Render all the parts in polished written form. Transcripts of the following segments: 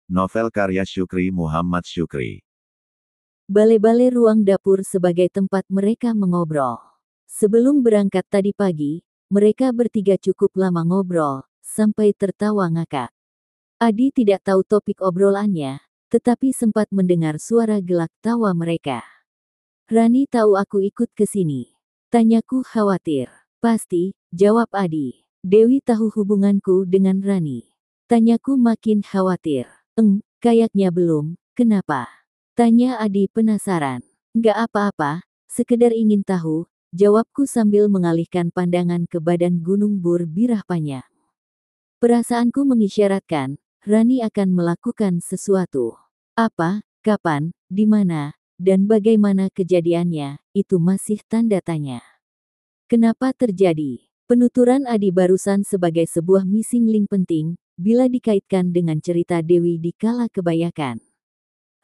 Novel karya Syukri Muhammad Syukri. Bale-bale ruang dapur sebagai tempat mereka mengobrol. Sebelum berangkat tadi pagi, mereka bertiga cukup lama ngobrol, sampai tertawa ngakak. Adi tidak tahu topik obrolannya, tetapi sempat mendengar suara gelak tawa mereka. "Rani tahu aku ikut ke sini?" tanyaku khawatir. "Pasti," jawab Adi. "Dewi tahu hubunganku dengan Rani?" tanyaku makin khawatir. Kayaknya belum." "Kenapa?" tanya Adi penasaran. "Nggak apa-apa, sekedar ingin tahu," jawabku sambil mengalihkan pandangan ke badan gunung Burbirah Panjang. Perasaanku mengisyaratkan, Rani akan melakukan sesuatu. Apa, kapan, di mana, dan bagaimana kejadiannya, itu masih tanda tanya. Kenapa terjadi? Penuturan Adi barusan sebagai sebuah missing link penting, bila dikaitkan dengan cerita Dewi di Kala Kebayakan.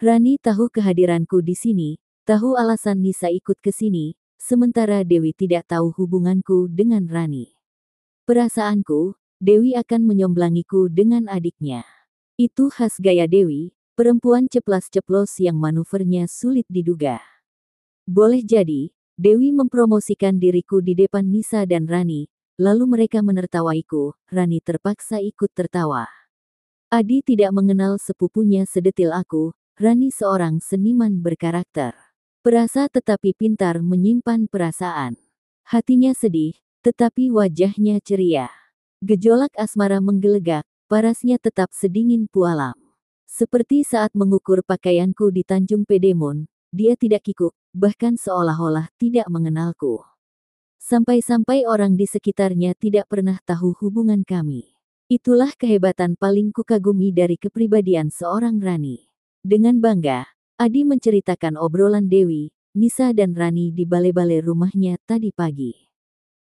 Rani tahu kehadiranku di sini, tahu alasan Nisa ikut ke sini, sementara Dewi tidak tahu hubunganku dengan Rani. Perasaanku, Dewi akan menyomblangiku dengan adiknya. Itu khas gaya Dewi, perempuan ceplas-ceplos yang manuvernya sulit diduga. Boleh jadi, Dewi mempromosikan diriku di depan Nisa dan Rani, lalu mereka menertawaiku. Rani terpaksa ikut tertawa. Adi tidak mengenal sepupunya sedetil aku. Rani seorang seniman berkarakter. Perasa tetapi pintar menyimpan perasaan. Hatinya sedih, tetapi wajahnya ceria. Gejolak asmara menggelegak, parasnya tetap sedingin pualam. Seperti saat mengukur pakaianku di Tanjung Pedemon, dia tidak kikuk, bahkan seolah-olah tidak mengenalku. Sampai-sampai orang di sekitarnya tidak pernah tahu hubungan kami. Itulah kehebatan paling kukagumi dari kepribadian seorang Rani. Dengan bangga, Adi menceritakan obrolan Dewi, Nisa dan Rani di bale-bale rumahnya tadi pagi.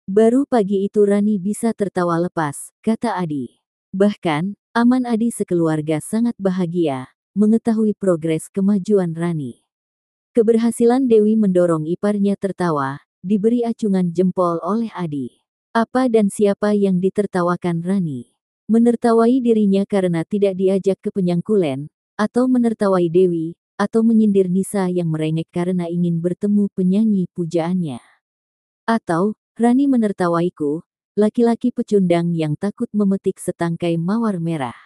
"Baru pagi itu Rani bisa tertawa lepas," kata Adi. "Bahkan, Aman Adi sekeluarga sangat bahagia, mengetahui progres kemajuan Rani. Keberhasilan Dewi mendorong iparnya tertawa, diberi acungan jempol oleh Adi. Apa dan siapa yang ditertawakan Rani? Menertawai dirinya karena tidak diajak ke penyangkulen, atau menertawai Dewi, atau menyindir Nisa yang merengek karena ingin bertemu penyanyi pujaannya? Atau, Rani menertawaiku, laki-laki pecundang yang takut memetik setangkai mawar merah?"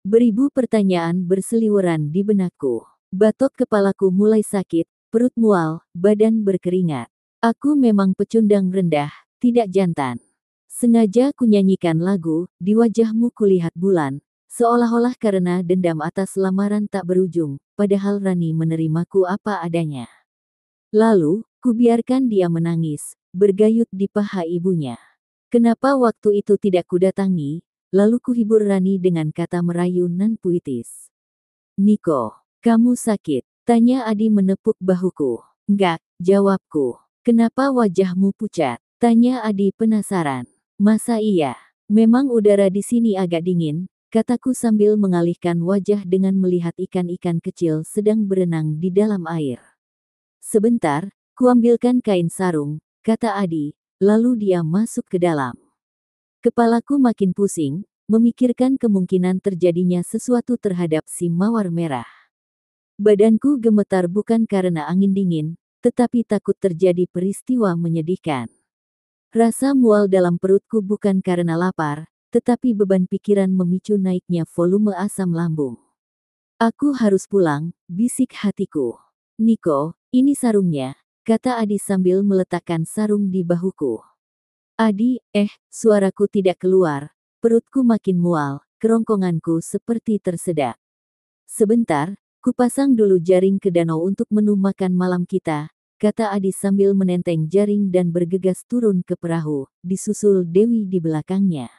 Beribu pertanyaan berseliweran di benakku. Batok kepalaku mulai sakit, perut mual, badan berkeringat. Aku memang pecundang rendah, tidak jantan. Sengaja kunyanyikan lagu, "Di wajahmu kulihat bulan," seolah-olah karena dendam atas lamaran tak berujung, padahal Rani menerimaku apa adanya. Lalu, kubiarkan dia menangis, bergayut di paha ibunya. Kenapa waktu itu tidak kudatangi, lalu kuhibur Rani dengan kata merayu nan puitis. "Niko, kamu sakit?" tanya Adi menepuk bahuku. "Enggak," jawabku. "Kenapa wajahmu pucat?" tanya Adi penasaran. "Masa iya? Memang udara di sini agak dingin," kataku sambil mengalihkan wajah dengan melihat ikan-ikan kecil sedang berenang di dalam air. "Sebentar, kuambilkan kain sarung," kata Adi, lalu dia masuk ke dalam. Kepalaku makin pusing, memikirkan kemungkinan terjadinya sesuatu terhadap si mawar merah. Badanku gemetar bukan karena angin dingin, tetapi takut terjadi peristiwa menyedihkan. Rasa mual dalam perutku bukan karena lapar, tetapi beban pikiran memicu naiknya volume asam lambung. "Aku harus pulang," bisik hatiku. "Niko, ini sarungnya," kata Adi sambil meletakkan sarung di bahuku. "Adi, suaraku tidak keluar, perutku makin mual, kerongkonganku seperti tersedak. Sebentar, kupasang dulu jaring ke danau untuk menu makan malam kita," kata Adi sambil menenteng jaring dan bergegas turun ke perahu, disusul Dewi di belakangnya.